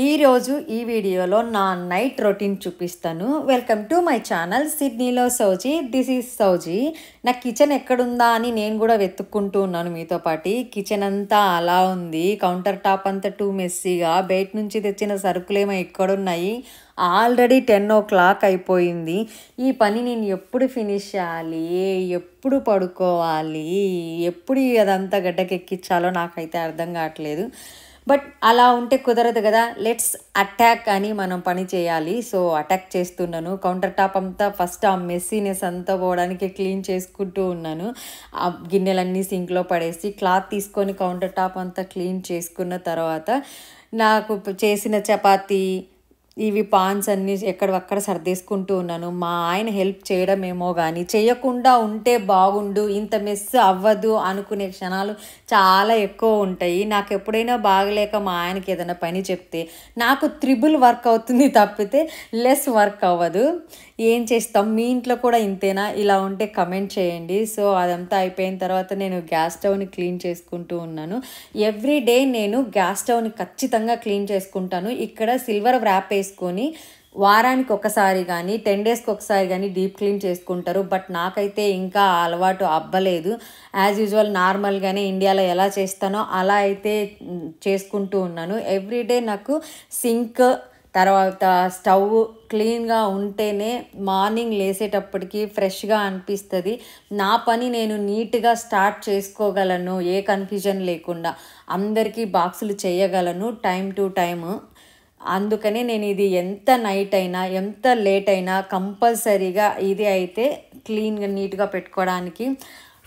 ఈరోజు ఈ వీడియోలో నా నైట్ రొటీన్ చూపిస్తాను. వెల్కమ్ టు మై ఛానల్ సిడ్నీలో సౌజీ. దిస్ ఈజ్ సౌజీ. నా కిచెన్ ఎక్కడుందా అని నేను కూడా వెతుక్కుంటూ ఉన్నాను మీతో పాటు. కిచెన్ అంతా అలా ఉంది, కౌంటర్ టాప్ అంతా టూ మెస్సీగా, బయట నుంచి తెచ్చిన సరుకులేమో ఎక్కడున్నాయి. ఆల్రెడీ 10 o'clock అయిపోయింది. ఈ పని నేను ఎప్పుడు ఫినిష్ చేయాలి, ఎప్పుడు పడుకోవాలి, ఎప్పుడు అదంతా గడ్డకెక్కించాలో నాకైతే అర్థం కావట్లేదు. బట్ అలా ఉంటే కుదరదు కదా. లెట్స్ అటాక్ అని మనం పని చేయాలి. సో అటాక్ చేస్తున్నాను. కౌంటర్ టాప్ అంతా ఫస్ట్ ఆ మెస్సీనెస్ అంతా పోవడానికి క్లీన్ చేసుకుంటూ ఉన్నాను. ఆ గిన్నెలన్నీ సింక్లో పడేసి క్లాత్ తీసుకొని కౌంటర్ టాప్ అంతా క్లీన్ చేసుకున్న తర్వాత నాకు చేసిన చపాతీ ఇవి పాన్స్ అన్నీ ఎక్కడక్కడ సర్దేసుకుంటూ ఉన్నాను. మా ఆయన హెల్ప్ చేయడమేమో కానీ చేయకుండా ఉంటే బాగుండు, ఇంత మెస్ అవ్వదు అనుకునే క్షణాలు చాలా ఎక్కువ ఉంటాయి. నాకు ఎప్పుడైనా బాగలేక మా ఆయనకి ఏదైనా పని చెప్తే నాకు త్రిబుల్ వర్క్ అవుతుంది తప్పితే లెస్ వర్క్ అవ్వదు. ఏం చేస్తాం, మీ ఇంట్లో కూడా ఇంతేనా? ఇలా ఉంటే కమెంట్ చేయండి. సో అదంతా అయిపోయిన తర్వాత నేను గ్యాస్ స్టవ్ని క్లీన్ చేసుకుంటూ ఉన్నాను. ఎవ్రీ డే నేను గ్యాస్ స్టవ్ని ఖచ్చితంగా క్లీన్ చేసుకుంటాను. ఇక్కడ సిల్వర్ వ్రాప్ వేసుకొని వారానికి ఒకసారి కానీ 10 daysకి ఒకసారి కానీ డీప్ క్లీన్ చేసుకుంటారు. బట్ నాకైతే ఇంకా అలవాటు అవ్వలేదు. యాజ్ యూజువల్ నార్మల్గానే ఇండియాలో ఎలా చేస్తానో అలా అయితే చేసుకుంటూ ఉన్నాను. ఎవ్రీడే నాకు సింక్ తర్వాత స్టవ్ క్లీన్గా ఉంటేనే మార్నింగ్ లేసేటప్పటికి ఫ్రెష్గా అనిపిస్తుంది. నా పని నేను నీట్గా స్టార్ట్ చేసుకోగలను, ఏ కన్ఫ్యూజన్ లేకుండా అందరికీ బాక్సులు చేయగలను టైం టు టైము. అందుకనే నేను ఇది ఎంత నైట్ అయినా ఎంత లేట్ అయినా కంపల్సరీగా ఇది అయితే క్లీన్గా నీట్గా పెట్టుకోవడానికి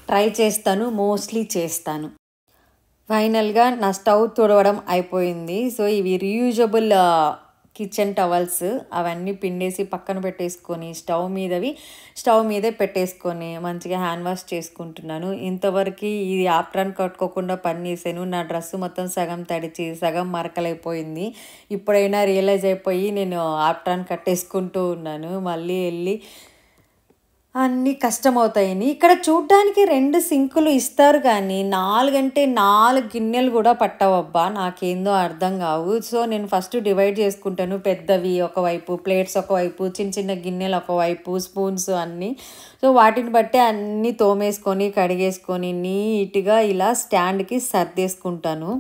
ట్రై చేస్తాను, మోస్ట్లీ చేస్తాను. ఫైనల్గా నా స్టవ్ తుడవడం అయిపోయింది. సో ఇవి రీయూజబుల్ కిచెన్ టవల్స్ అవన్నీ పిండేసి పక్కన పెట్టేసుకొని స్టవ్ మీదే పెట్టేసుకొని మంచిగా హ్యాండ్ వాష్ చేసుకుంటున్నాను. ఇంతవరకు ఇది ఆప్రాన్ కట్టుకోకుండా పని చేశాను. నా డ్రెస్సు మొత్తం సగం తడిచి సగం మరకలైపోయింది. ఇప్పుడైనా రియలైజ్ అయిపోయి నేను ఆప్రాన్ కట్టేసుకుంటూ ఉన్నాను. మళ్ళీ వెళ్ళి అన్నీ కష్టమవుతాయని. ఇక్కడ చూడ్డానికి 2 సింకులు ఇస్తారు కానీ 4 గిన్నెలు కూడా పట్టవబ్బా, నాకేందో అర్థం కావు. సో నేను ఫస్ట్ డివైడ్ చేసుకుంటాను. పెద్దవి ఒకవైపు, ప్లేట్స్ ఒకవైపు, చిన్న చిన్న గిన్నెలు ఒకవైపు, స్పూన్స్ అన్నీ. సో వాటిని బట్టి అన్నీ తోమేసుకొని కడిగేసుకొని నీట్గా ఇలా స్టాండ్కి సర్దేసుకుంటాను.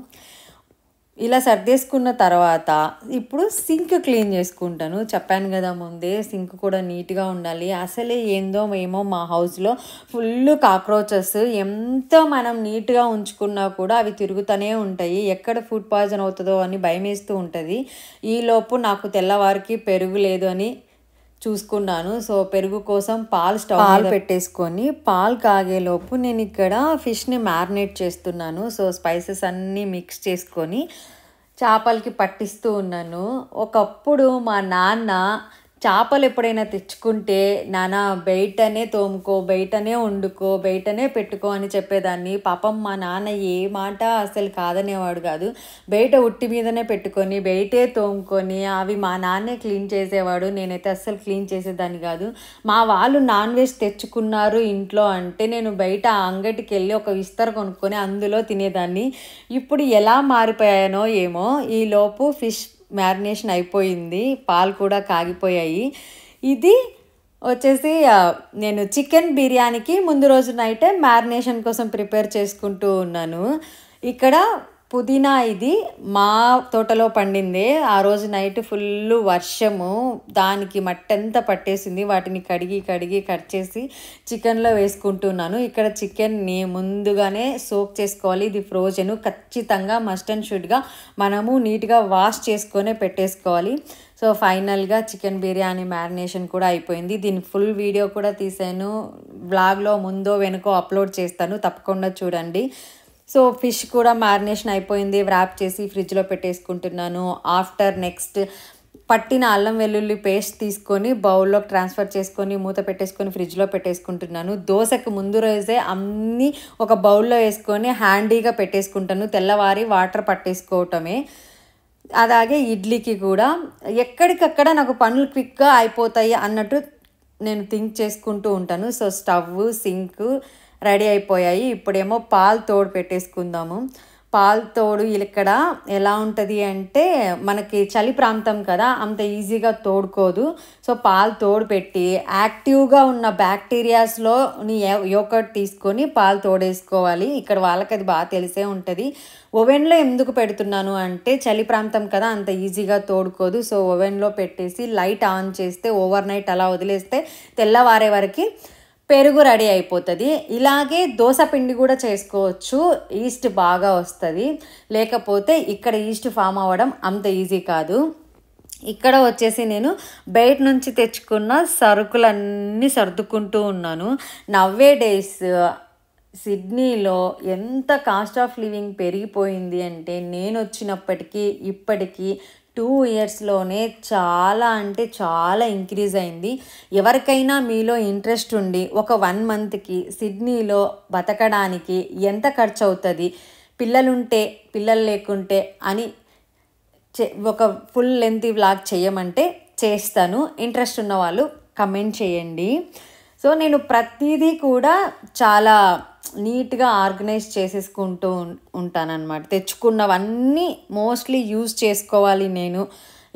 ఇలా సర్దేసుకున్న తర్వాత ఇప్పుడు సింక్ క్లీన్ చేసుకుంటాను. చెప్పాను కదా ముందే, సింక్ కూడా నీట్గా ఉండాలి. అసలే ఏందో ఏమో మా హౌస్లో ఫుల్ కాక్రోచెస్. ఎంత మనం నీట్గా ఉంచుకున్నా కూడా అవి తిరుగుతూనే ఉంటాయి. ఎక్కడ ఫుడ్ పాయిజన్ అవుతుందో అని భయం వేస్తూ ఉంటుంది. ఈలోపు నాకు తెల్లవారికి పెరుగు లేదు అని చూసుకున్నాను. సో పెరుగు కోసం పాలు పెట్టేసుకొని పాలు కాగేలోపు నేను ఇక్కడ ఫిష్ని మ్యారినేట్ చేస్తున్నాను. సో స్పైసెస్ అన్నీ మిక్స్ చేసుకొని చేపలకి పట్టిస్తూ ఉన్నాను. ఒకప్పుడు మా నాన్న చేపలు ఎప్పుడైనా తెచ్చుకుంటే, నాన్న బయటనే తోముకో, బయటనే వండుకో, బయటనే పెట్టుకో అని చెప్పేదాన్ని. పాపం మా నాన్న ఏ మాట అసలు కాదనేవాడు కాదు. బయట ఉట్టి మీదనే పెట్టుకొని బయటే తోముకొని అవి మా నాన్నే క్లీన్ చేసేవాడు. నేనైతే అస్సలు క్లీన్ చేసేదాన్ని కాదు. మా వాళ్ళు నాన్ వెజ్ తెచ్చుకున్నారు ఇంట్లో అంటే నేను బయట అంగటికి వెళ్ళి ఒక విస్తర కొనుక్కొని అందులో తినేదాన్ని. ఇప్పుడు ఎలా మారిపోయానో ఏమో. ఈలోపు ఫిష్ మ్యారినేషన్ అయిపోయింది, పాలు కూడా కాగిపోయాయి. ఇది వచ్చేసి నేను చికెన్ బిర్యానీకి ముందు రోజు నైటే మ్యారినేషన్ కోసం ప్రిపేర్ చేసుకుంటూ ఉన్నాను. ఇక్కడ పుదీనా ఇది మా తోటలో పండిందే. ఆ రోజు నైట్ ఫుల్ వర్షము, దానికి మట్టంతా పట్టేసింది. వాటిని కడిగి కట్ చేసి చికెన్లో వేసుకుంటున్నాను. ఇక్కడ చికెన్ని ముందుగానే సోక్ చేసుకోవాలి. ఇది ఫ్రోజన్, ఖచ్చితంగా మస్ట్ అండ్ షుడ్గా మనము నీట్గా వాష్ చేసుకొని పెట్టేసుకోవాలి. సో ఫైనల్గా చికెన్ బిర్యానీ మ్యారినేషన్ కూడా అయిపోయింది. దీని ఫుల్ వీడియో కూడా తీసాను. బ్లాగ్లో ముందో వెనుకో అప్లోడ్ చేస్తాను, తప్పకుండా చూడండి. సో ఫిష్ కూడా మ్యారినేషన్ అయిపోయింది. వ్రాప్ చేసి ఫ్రిడ్జ్లో పెట్టేసుకుంటున్నాను. ఆఫ్టర్ నెక్స్ట్ పట్టిన అల్లం వెల్లుల్లి పేస్ట్ తీసుకొని బౌల్లోకి ట్రాన్స్ఫర్ చేసుకొని మూత పెట్టేసుకొని ఫ్రిడ్జ్లో పెట్టేసుకుంటున్నాను. దోశకు ముందు రోజే అన్నీ ఒక బౌల్లో వేసుకొని హ్యాండీగా పెట్టేసుకుంటాను. తెల్లవారి వాటర్ పట్టేసుకోవటమే. అలాగే ఇడ్లీకి కూడా ఎక్కడికక్కడ నాకు పనులు క్విక్గా అయిపోతాయి అన్నట్టు నేను థింక్ చేసుకుంటూ ఉంటాను. సో స్టవ్, సింక్ రెడీ అయిపోయాయి. ఇప్పుడేమో పాలు తోడు పెట్టేసుకుందాము. పాలు తోడు ఇక్కడ ఎలా ఉంటుంది అంటే మనకి చలి ప్రాంతం కదా, అంత ఈజీగా తోడుకోదు. సో పాలు తోడు పెట్టి యాక్టివ్గా ఉన్న బ్యాక్టీరియాస్లో యోగర్ట్ తీసుకొని పాలు తోడేసుకోవాలి. ఇక్కడ వాళ్ళకి అది బాగా తెలిసే ఉంటుంది. ఓవెన్లో ఎందుకు పెడుతున్నాను అంటే చలి ప్రాంతం కదా, అంత ఈజీగా తోడుకోదు. సో ఓవెన్లో పెట్టేసి లైట్ ఆన్ చేస్తే ఓవర్ నైట్ అలా వదిలేస్తే తెల్లవారే వరకు పెరుగు రెడీ అయిపోతుంది. ఇలాగే దోశ పిండి కూడా చేసుకోవచ్చు, ఈస్ట్ బాగా వస్తుంది. లేకపోతే ఇక్కడ ఈస్ట్ ఫామ్ అవ్వడం అంత ఈజీ కాదు. ఇక్కడ వచ్చేసి నేను బయట నుంచి తెచ్చుకున్న సరుకులన్నీ సర్దుకుంటూ ఉన్నాను. నవ్వే డేస్ సిడ్నీలో ఎంత కాస్ట్ ఆఫ్ లివింగ్ పెరిగిపోయింది అంటే నేను వచ్చినప్పటికీ ఇప్పటికీ 2 ఇయర్స్లోనే చాలా అంటే చాలా ఇంక్రీజ్ అయింది. ఎవరికైనా మీలో ఇంట్రెస్ట్ ఉండి ఒక 1 మంత్కి సిడ్నీలో బతకడానికి ఎంత ఖర్చు అవుతుంది, పిల్లలుంటే పిల్లలు లేకుంటే అని ఒక ఫుల్ లెంత్ వ్లాగ్ చేయమంటే చేస్తాను. ఇంట్రెస్ట్ ఉన్న వాళ్ళు కమెంట్ చేయండి. సో నేను ప్రతిదీ కూడా చాలా నీట్గా ఆర్గనైజ్ చేసేసుకుంటూ ఉంటానన్నమాట. తెచ్చుకున్నవన్నీ మోస్ట్లీ యూజ్ చేసుకోవాలి, నేను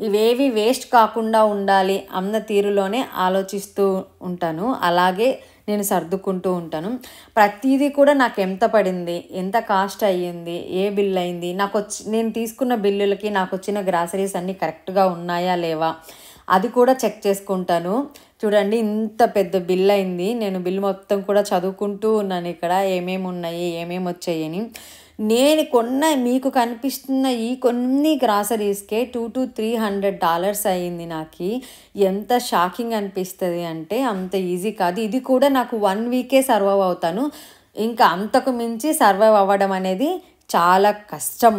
ఇవేవి వేస్ట్ కాకుండా ఉండాలి అన్న తీరులోనే ఆలోచిస్తూ ఉంటాను. అలాగే నేను సర్దుకుంటూ ఉంటాను. ప్రతిదీ కూడా నాకు ఎంత పడింది, ఎంత కాస్ట్ అయ్యింది, ఏ బిల్ అయింది, నేను తీసుకున్న బిల్లులకి నాకు వచ్చిన గ్రాసరీస్ అన్నీ కరెక్ట్గా ఉన్నాయా లేవా అది కూడా చెక్ చేసుకుంటాను. చూడండి ఇంత పెద్ద బిల్ అయింది. నేను బిల్ మొత్తం కూడా చదువుకుంటూ ఉన్నాను ఇక్కడ ఏమేమి ఉన్నాయి, ఏమేమి వచ్చాయని. నేను మీకు కనిపిస్తున్న ఈ కొన్ని గ్రాసరీస్కే $200 to $300 అయ్యింది. నాకు ఎంత షాకింగ్ అనిపిస్తుంది అంటే అంత ఈజీ కాదు. ఇది కూడా నాకు 1 వీకే సర్వైవ్ అవుతాను. ఇంకా అంతకు మించి సర్వైవ్ అవ్వడం అనేది చాలా కష్టం.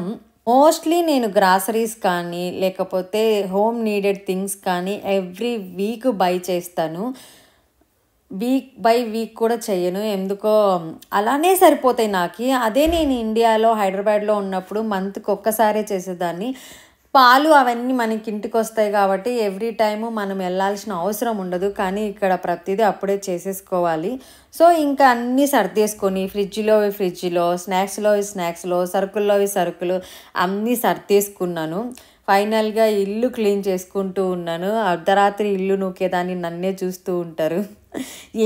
మోస్ట్లీ నేను గ్రాసరీస్ కానీ లేకపోతే హోమ్ నీడెడ్ థింగ్స్ కానీ ఎవ్రీ వీక్ బై చేస్తాను. వీక్ బై వీక్ కూడా చెయ్యను, ఎందుకో అలానే సరిపోతాయి నాకు. అదే నేను ఇండియాలో హైదరాబాద్లో ఉన్నప్పుడు మంత్కి ఒక్కసారే చేసేదాన్ని. పాలు అవన్నీ మనకి ఇంటికి వస్తాయి కాబట్టి ఎవ్రీ టైము మనం వెళ్ళాల్సిన అవసరం ఉండదు. కానీ ఇక్కడ ప్రతిదీ అప్పుడే చేసేసుకోవాలి. సో ఇంకా అన్నీ సర్దేసుకొని ఫ్రిడ్జ్లో స్నాక్స్లో సరుకులు అన్నీ సర్దేసుకున్నాను. ఫైనల్గా ఇల్లు క్లీన్ చేసుకుంటూ ఉన్నాను. అర్ధరాత్రి ఇల్లు నూకేదాన్ని నన్నే చూస్తూ ఉంటారు.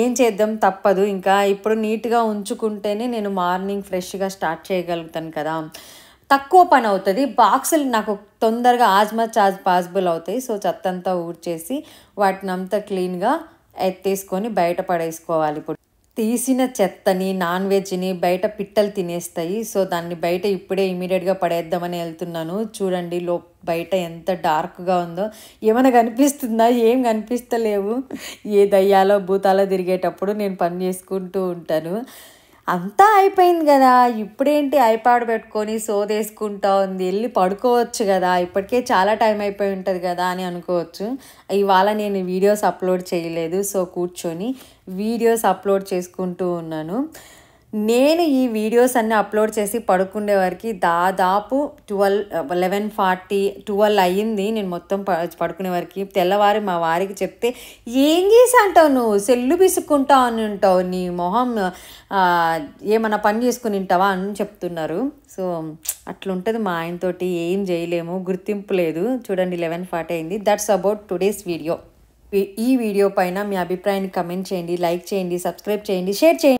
ఏం చేద్దాం, తప్పదు. ఇంకా ఇప్పుడు నీట్గా ఉంచుకుంటేనే నేను మార్నింగ్ ఫ్రెష్గా స్టార్ట్ చేయగలుగుతాను కదా. తక్కువ పని అవుతుంది. బాక్సులు నాకు తొందరగా మచ్ పాసిబుల్ అవుతాయి. సో చెత్తంతా ఊడ్చేసి వాటిని అంతా క్లీన్గా ఎత్తేసుకొని బయట పడేసుకోవాలి. ఇప్పుడు తీసిన చెత్తని నాన్ వెజ్ని బయట పిట్టలు తినేస్తాయి. సో దాన్ని బయట ఇప్పుడే ఇమీడియట్గా పడేద్దామని వెళ్తున్నాను. చూడండి బయట ఎంత డార్క్గా ఉందో. ఏమైనా కనిపిస్తుందా? ఏం కనిపిస్తలేవు. ఏ దయ్యాలో భూతాలో తిరిగేటప్పుడు నేను పని చేసుకుంటూ ఉంటాను. అంతా అయిపోయింది కదా, ఇప్పుడేంటి ఐప్యాడ్ పెట్టుకొని సోదేసుకుంటా ఉంది, వెళ్ళి పడుకోవచ్చు కదా, ఇప్పటికే చాలా టైం అయిపోయి ఉంటుంది కదా అని అనుకోవచ్చు. ఇవాళ నేను వీడియోస్ అప్లోడ్ చేయలేదు. సో కూర్చొని వీడియోస్ అప్లోడ్ చేసుకుంటూ ఉన్నాను. నేను ఈ వీడియోస్ అన్నీ అప్లోడ్ చేసి పడుకునే వరకు దాదాపు 11:40 అయ్యింది. నేను మొత్తం పడుకునే వరకు. తెల్లవారి మా వారికి చెప్తే ఏం చేసి అంటావు, నువ్వు సెల్లు పిసుక్కుంటావు అని ఉంటావు, నీ మొహం ఏమన్నా పని చేసుకుని ఉంటావా అని చెప్తున్నారు. సో అట్లుంటుంది మా ఆయనతోటి, ఏం చేయలేము, గుర్తింపు లేదు. చూడండి 11:40 అయింది. That's about today's video. ఈ వీడియో పైన మీ అభిప్రాయాన్ని కమెంట్ చేయండి, లైక్ చేయండి, సబ్స్క్రైబ్ చేయండి, షేర్ చేయండి.